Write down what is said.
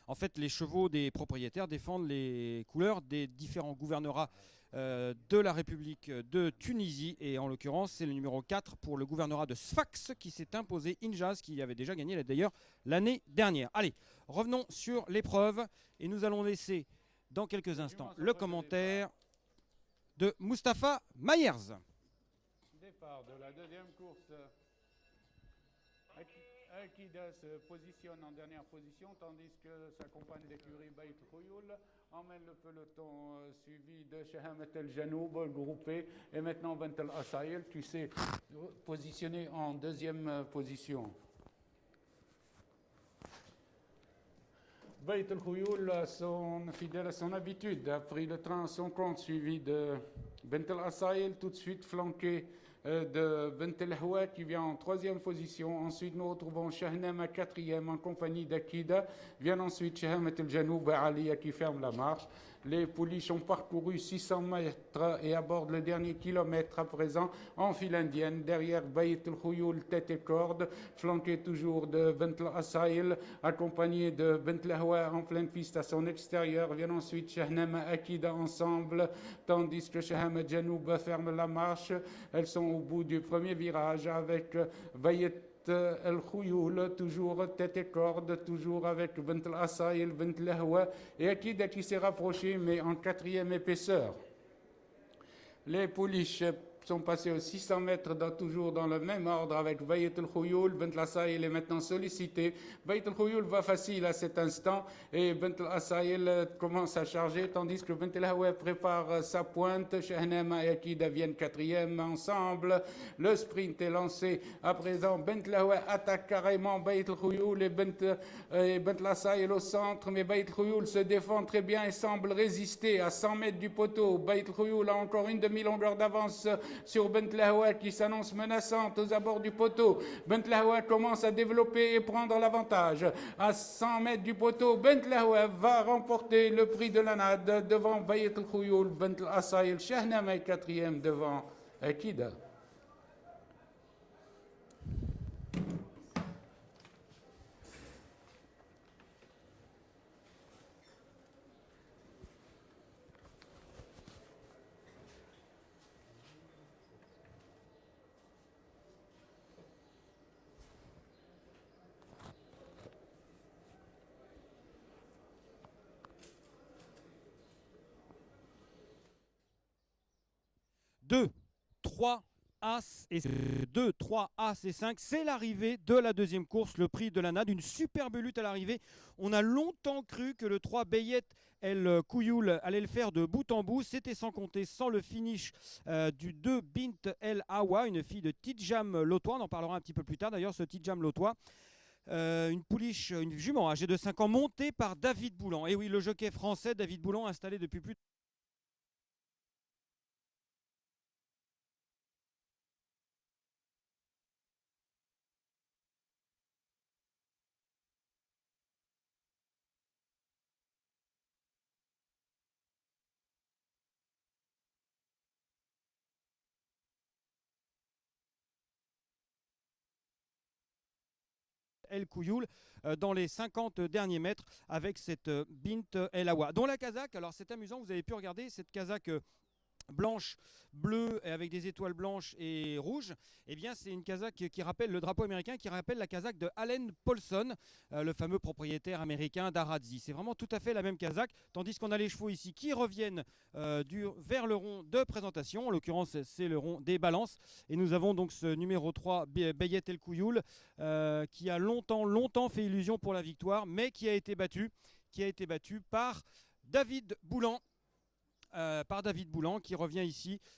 En fait, les chevaux des propriétaires défendent les couleurs des différents gouvernorats de la République de Tunisie. Et en l'occurrence, c'est le numéro 4 pour le gouvernorat de Sfax qui s'est imposé Injaz, qui avait déjà gagné d'ailleurs l'année dernière. Allez, revenons sur l'épreuve et nous allons laisser dans quelques instants le commentaire de Mustapha Mayers. Départ de la deuxième course. Akida se positionne en dernière position, tandis que sa compagne d'écurie Bayt Khouyoul emmène le peloton suivi de Shahamet El Janoub, groupé, et maintenant Bent El Asaïl qui s'est positionné en deuxième position. Bayt El Khouyoul, fidèle à son habitude, a pris le train à son compte, suivi de Bent El Asaïl, tout de suite flanqué de Bent El Hwa qui vient en troisième position. Ensuite, nous retrouvons Shahnam à quatrième en compagnie d'Akida. Vient ensuite Shahamet El Janoub à Aliya qui ferme la marche. Les pouliches ont parcouru 600 mètres et abordent le dernier kilomètre à présent en file indienne. Derrière Bayt El Khouyoul, tête et corde, flanqué toujours de Bent El Asaïl, accompagné de Bent El Hwa en pleine piste à son extérieur. Vient ensuite Shahnam et Akida ensemble, tandis que Shahamet Janoub ferme la marche. Elles sont au bout du premier virage avec Bayt El Khouyoul, toujours tête et corde, toujours avec Bent El Asaïl, Bent El Hwa et Akida qui s'est rapproché mais en quatrième épaisseur. Les pouliches sont passés aux 600 mètres toujours dans le même ordre avec Bayt El Khouyoul. Bent El Asaïl est maintenant sollicité. Bayt El Khouyoul va facile à cet instant et Bent El Asaïl commence à charger tandis que Bent El Hwa prépare sa pointe. Shahnama et Akida viennent quatrième ensemble. Le sprint est lancé à présent. Bent El Hwa attaque carrément Bayt El Khouyoul et Bent El Asaïl au centre, mais Bayt El Khouyoul se défend très bien et semble résister à 100 mètres du poteau. Bayt El Khouyoul a encore une demi-longueur d'avance sur Bent El Hwa qui s'annonce menaçante aux abords du poteau. Bent El Hwa commence à développer et prendre l'avantage. À 100 mètres du poteau, Bent El Hwa va remporter le prix de l'Anad devant Bayt El Khouyoul. Bent El Asaïl, Shahnama est quatrième devant Akida. Deux, 3, As et 2, 3, As et 5. C'est l'arrivée de la deuxième course, le prix de l'Anad. Une superbe lutte à l'arrivée. On a longtemps cru que le 3 Bayt El Khouyoul allait le faire de bout en bout. C'était sans compter sans le finish du 2 Bint El Hwa, une fille de Tidjam Lotois. On en parlera un petit peu plus tard d'ailleurs, ce Tidjam Lotois. Une pouliche, une jument âgée de 5 ans montée par David Boulan. Et oui, le jockey français David Boulan installé depuis plus de El Khouyoul dans les 50 derniers mètres avec cette Bint El Hwa. Dont la casaque, alors c'est amusant, vous avez pu regarder cette casaque blanche, bleue et avec des étoiles blanches et rouges, eh bien c'est une casaque qui rappelle le drapeau américain, qui rappelle la casaque de Allen Paulson, le fameux propriétaire américain d'Aradzi. C'est vraiment tout à fait la même casaque, tandis qu'on a les chevaux ici qui reviennent vers le rond de présentation. En l'occurrence, c'est le rond des balances. Et nous avons donc ce numéro 3, Bayt El Khouyoul, qui a longtemps fait illusion pour la victoire, mais qui a été battu par David Boulan. Qui revient ici